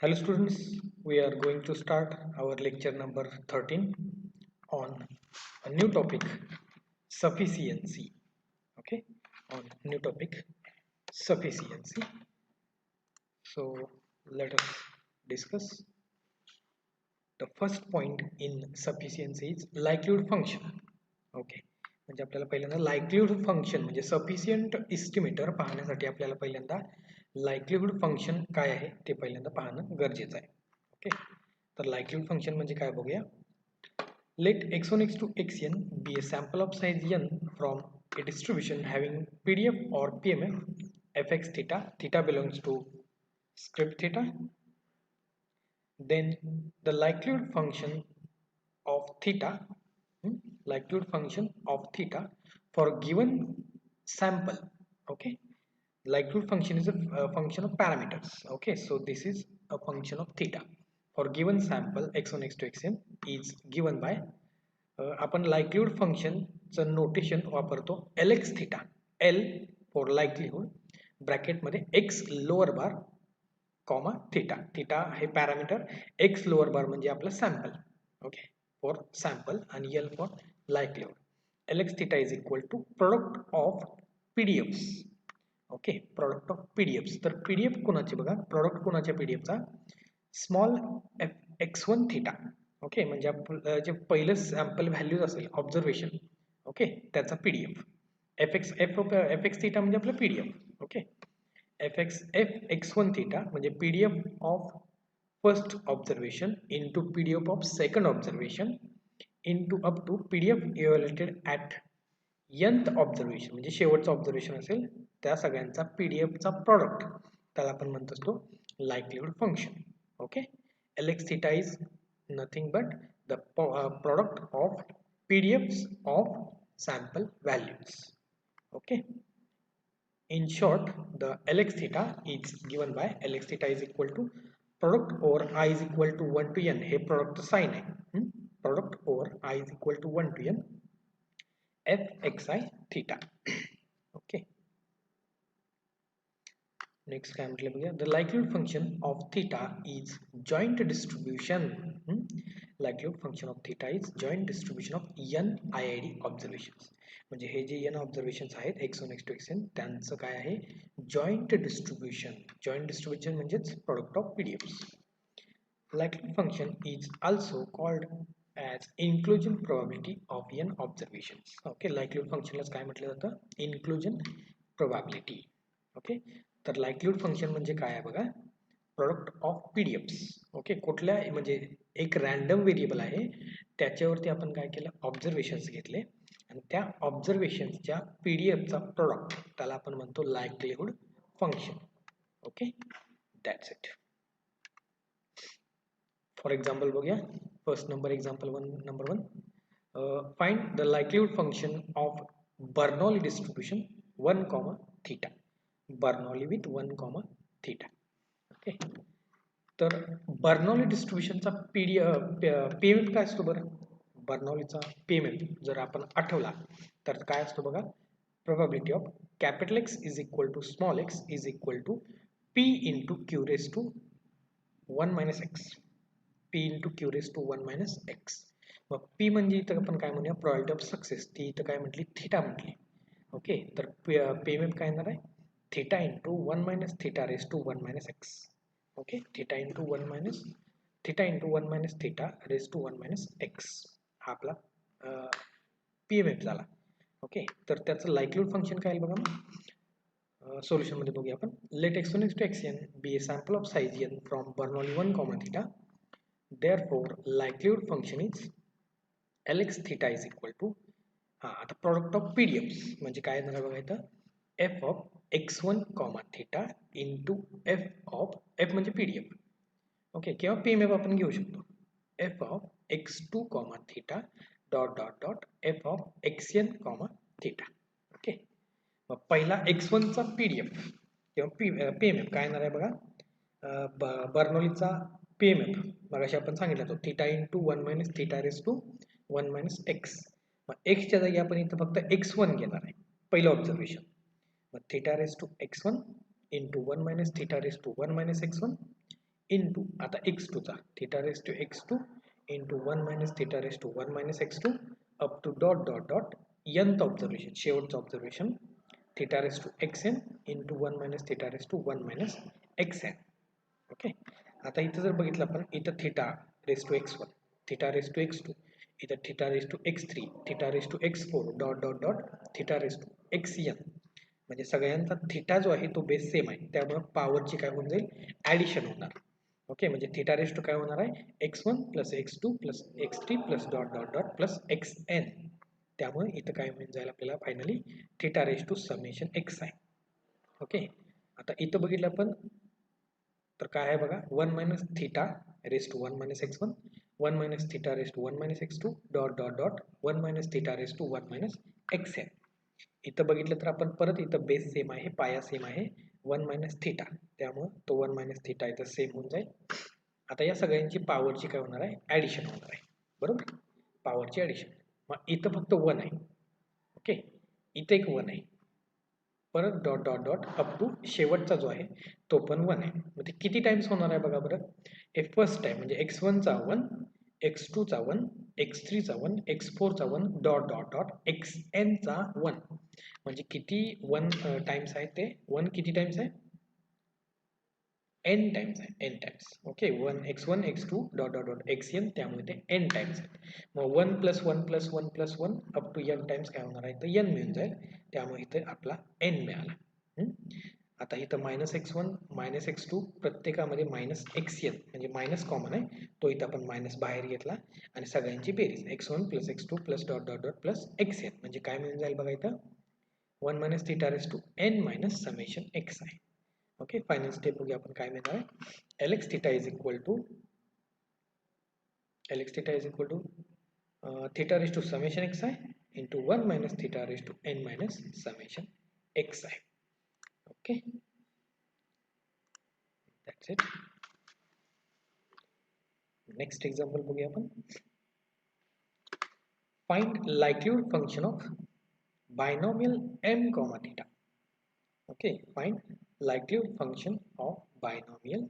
Hello students, we are going to start our lecture number 13 on a new topic, sufficiency. Okay, on new topic, sufficiency. So let us discuss. The first point in sufficiency is likelihood function. Okay, म्हणजे आपल्याला पहिल्यांदा लाईक्लीहुड function म्हणजे sufficient estimator पाहण्यासाठी आपल्याला पहिल्यांदा लाईक्लीहुड function काय आहे ते पहिल्यांदा पाहणं गरजेचं आहे. ओके, तर लाईक्लीहुड फंक्शन म्हणजे काय बघूया. Let x1 x2 xn be a sample of size n from a distribution having PDF or PMF fx theta, theta belongs to script theta. Then the likelihood function of theta, likelihood function of theta for given sample. Okay, likelihood function is a function of parameters. Okay, so this is a function of theta for given sample x1 x2 xn is given by आपण likelihood function चं notation वापरतो lx theta, l for likelihood bracket मध्ये x lower bar comma theta, theta हे parameter, x lower bar म्हणजे आपलं sample. Okay, for sample आणि L for likelihood. L x theta is equal to product of PDFs. Okay, product of PDFs. तर PDF कोणाचे बघा, प्रोडक्ट कोणाच्या पीडीएफचा small x one theta. Okay, म्हणजे आपलं जे पहिलं सॅम्पल व्हॅल्यूज असेल ऑब्झर्वेशन, ओके, त्याचा पीडीएफ. एफ एक्स थीटा म्हणजे आपलं PDF. Okay, f x1 theta म्हणजे pdf of first observation into pdf of second observation into up to pdf evaluated at nth observation म्हणजे शेवटचं ऑब्झर्वेशन असेल त्या सगळ्यांचा pdf चा प्रॉडक्ट, त्याला आपण म्हणत असतो likelihood function. Okay, lx theta is nothing but the product of pdfs of sample values. Okay, in short, the Lx theta is given by Lx theta is equal to product over I is equal to 1 to n. हे product sign आहे. Product over I is equal to 1 to n fxi theta. Okay. Next काय म्हटलं बघूया. The likelihood function of theta is joint distribution. Likelihood function of theta is joint distribution of n IID observations. म्हणजे हे जे n observations आहेत x1 x2 xn त्यांचं काय आहे, जॉईंट डिस्ट्रीब्युशन. जॉईंट डिस्ट्रीब्युशन म्हणजेच product of PDFs. Likelihood function is also called as inclusion probability of n observations. Okay, likelihood functionलाच काय म्हटलं जातं, inclusion probability. ओके, तर लाईक्लीहुड फंक्शन म्हणजे काय आहे बघा, प्रोडक्ट ऑफ पीडीएफ्स. ओके, कुठल्या म्हणजे एक रॅन्डम व्हेरिएबल आहे त्याच्यावरती आपण काय केलं, ऑब्झर्वेशन्स घेतले आणि त्या ऑब्झर्वेशन्सच्या पीडीएफचा प्रोडक्ट त्याला आपण म्हणतो likelihood function. Okay, that's it. For example बघूया. First number example number 1, find the likelihood function of Bernoulli distribution 1, theta. Bernoulli with 1, theta. Okay, तर बर्नौली डिस्ट्रीब्युशनचा पीएमएफ काय असतो बरं, बर्नौलीचा पीएमएफ जर आपण आठवला तर काय असतो बघा, probability of capital x is equal to small x is equal to p into q raise to 1 minus x. P into q raise to 1 minus x. मग पी म्हणजे इथं आपण काय म्हणूया, प्रोबॅबिलिटी ऑफ सक्सेस, ती इथं काय म्हटली, थीटा म्हटली. ओके, तर पीएमएफ काय येणार आहे, theta into 1 minus theta raise to 1 minus x. Okay, theta into 1 minus theta raise to 1 minus x हा आपला पीएमएफ झाला. ओके, तर त्याचं लाईक्लीहुड फंक्शन काय बघा, सोल्युशन मध्ये बघूया आपण. Let x1 x2 xn be a sample of size n from Bernoulli 1, theta. Therefore likelihood function is lx theta is equal to, आता प्रोडक्ट ऑफ पीडीएफ्स म्हणजे काय येणार बघा इथं, f of x1, theta into f of f म्हणजे PDF. Okay, किंवा PMF आपण घेऊ शकतो, f of x2, theta dot dot dot f of xn, theta. Okay, मग पहिला x1 चा पीडीएफ किंवा पीएमएफ काय येणार आहे बघा, बर्नौलीचा पीएमएफ मगाशी आपण सांगितलं होतं, theta into 1 minus theta raise to 1 minus x. मग एक्सच्या जागी आपण इथं फक्त x1 घेणार आहे, पहिलं ऑब्झर्वेशन. मग theta raise to x1 into 1 minus theta raise to 1 minus x1 into आता x2 चा theta raise to x2 into 1 minus theta raise to 1 minus x2 up to dot dot dot nth observation शेवटचं observation theta raise to xn into 1 minus theta raise to 1 minus xn. Okay, आता इथं जर बघितलं आपण इथं theta raise to x1 theta raise to x2 इथं theta raise to x3 theta raise to x4 dot dot dot theta raise to xn म्हणजे सगळ्यांचा theta जो आहे तो बेस सेम आहे त्यामुळे पॉवरची काय होऊन जाईल ॲडिशन होणार. ओके, म्हणजे थिटा रेस टू काय होणार आहे x1 plus x2 plus x3 plus dot dot dot plus xn. त्यामुळे इथं काय होऊन जाईल आपल्याला finally theta raise to summation x आहे. ओके, आता इथं बघितलं आपण तर काय आहे बघा 1 minus theta raise to 1 minus x1 1 minus theta raise to 1 minus x2 dot dot dot 1 minus theta raise to 1 minus xn. इथं बघितलं तर आपण परत इथं बेस सेम आहे पाया सेम आहे 1 मायनस थिटा त्यामुळे तो 1 मायनस थिटा इथं सेम होऊन जाईल. आता या सगळ्यांची पॉवरची काय होणार आहे ॲडिशन होणार आहे बरोबर पॉवरची ॲडिशन. मग इथं फक्त 1 आहे. ओके, इथं एक 1 आहे परत dot dot dot up to शेवटचा जो आहे तो पण 1 आहे. मग ते किती टाइम्स होणार आहे बघा बरं. हे फर्स्ट टाइम म्हणजे x1 चा 1 x2 चा 1 x3 चा 1 x4 चा 1 डॉट डॉट डॉट xn चा 1 म्हणजे किती 1 टाइम्स आहे ते 1 किती टाइम्स आहे n टाइम्स आहे n times. Okay, 1 x1 x2 dot dot dot xn त्यामुळे ते n टाइम्स आहे. मग 1 plus 1 plus 1 plus 1 up to n times काय होणार आहे तर n मिळून जाईल त्यामुळे इथे आपला n मिळाला. आता इथं मायनस x1 मायनस x2 प्रत्येकामध्ये मायनस xn म्हणजे मायनस कॉमन आहे तो इथं आपण मायनस बाहेर घेतला आणि सगळ्यांची बेरीज x1 plus x2 plus dot dot dot plus xn म्हणजे काय मिळून जाईल बघा इथं 1 minus theta raise to n minus summation x आहे. ओके, फायनल स्टेप बघूया आपण काय मिळणार आहे lx theta is equal to theta raised to summation xi into 1 minus theta raised to n minus summation xi. Okay, that's it. Next example बघूया आपण find likelihood function of binomial m comma theta. Okay, find likelihood function of binomial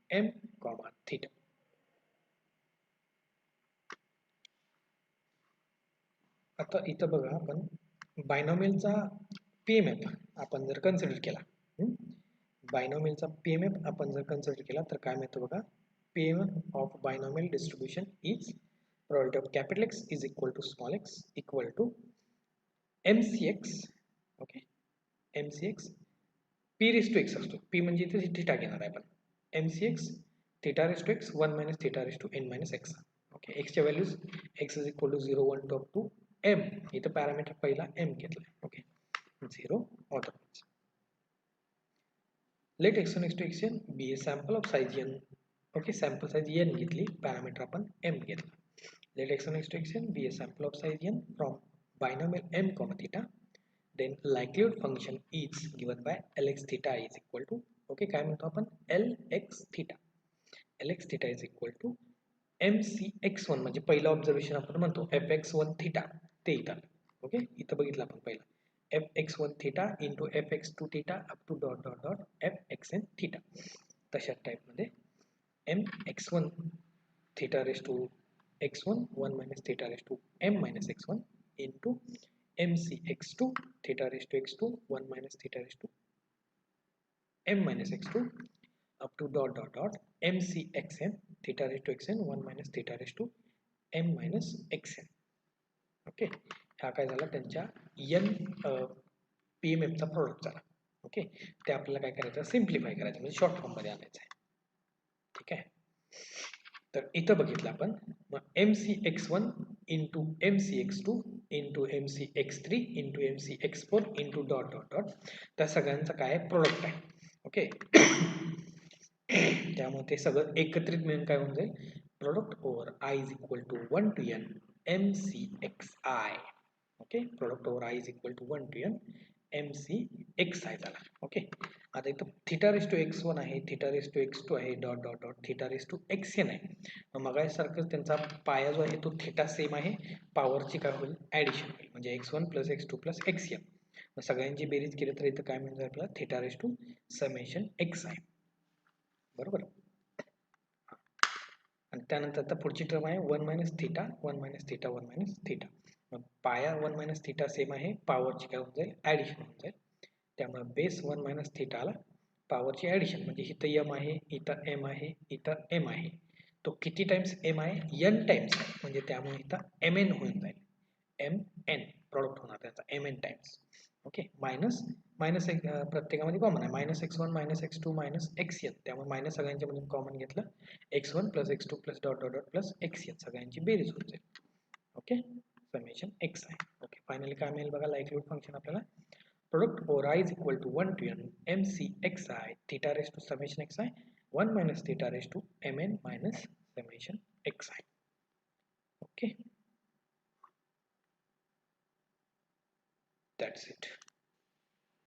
m comma theta. आता इथं बघा आपण बायनॉमियलचा PMF आपण जर consider केला बायनॉमियलचा PMF आपण जर कन्सिडर केला तर काय मिळतं बघा PMF of binomial distribution is probability of capital x is equal to small x equal to mCx. Okay, mCx P raise to x असतो पी म्हणजे इथे थिटा घेणार आहे आपण mCx theta raise to x 1 minus theta raise to N minus x. Okay, एक्सच्या values x is equal to 0 1 two up to m इथं parameter पहिला m घेतला. Okay, 0 otherwise let x1 x2 xn be a sample of size n. Okay, sample size n घेतली parameter आपण m घेतला. let x1 x2 xn be a sample of size n from binomial m comma theta then likelihood function is given by lx theta is equal to okay काय म्हणतो आपण lx theta is equal to mcx1 म्हणजे पहिलं observation आपण म्हणतो fx1 theta ते इथं. Okay, इथं बघितलं आपण पहिला fx1 theta into fx2 theta up to dot dot dot fxn theta. तशा टाईपमध्ये mx1 theta raise to x1 1 minus theta raise to m minus x1 into mcx2 theta raise to x2 1 minus theta raise to m minus x2 up to dot dot dot mcxn theta raised to xn 1 minus theta raised to m minus xn. Okay, हा काय झाला त्यांच्या n pmf चा product झाला. Okay, ते आपल्याला काय करायचं सिम्प्लिफाय करायचं म्हणजे शॉर्ट फॉर्म मध्ये आणायचं आहे. ठीक आहे, तर इथं बघितलं आपण मग mcx1 into mcx2 into mcx3 into mcx4 into dot dot dot त्या सगळ्यांचा काय प्रोडक्ट आहे. ओके त्यामुळे ते सगळं एकत्रित मिळून काय होऊन जाईल product over i is equal to 1 to n mcxi. Okay, product over i is equal to 1 to n mcxi झाला. ओके, आता इथं थिटा रेस टू x1 आहे थिटा रेस टू x2 आहे dot dot dot theta raise to xn आहे. मगासारखं त्यांचा पाया जो आहे तो थिटा सेम आहे पॉवरची काय होईल ॲडिशन होईल म्हणजे x1 plus x2 plus xn. मग सगळ्यांची बेरीज केली तर इथं काय मिळून जाईल आपल्याला theta raise to summation x आहे बरोबर. त्यानंतर आता पुढची टर्म आहे 1 minus theta 1 minus theta 1 minus theta. मग पाया 1 मायनस थिटा सेम आहे, पॉवरची काय होऊन जाईल ॲडिशन होऊन जाईल. त्यामुळे बेस 1 मायनस थिटाला पॉवरची ॲडिशन म्हणजे इथं एम आहे, इथं एम आहे, इथं एम आहे. तो किती टाइम्स एम आहे एन टाइम्स आहे, म्हणजे त्यामुळे इथं एम एन होऊन जाईल. एम एन प्रॉडक्ट होणार त्याचा m n times. Okay minus minus एक प्रत्येकामध्ये कॉमन आहे, minus x1 minus x2 minus xn. त्यामुळे मायनस सगळ्यांच्या मधून कॉमन घेतलं, x1 plus x2 plus dot dot dot plus xn सगळ्यांची बेरीज होऊन जाईल. ओके समेशन x आहे. ओके फायनली काय मिळेल बघा, लाईकलीहुड फंक्शन आपल्याला product over i is equal to 1 to n mc xi theta raised to summation xi 1 minus theta raised to mn minus summation xi. Okay, that's it.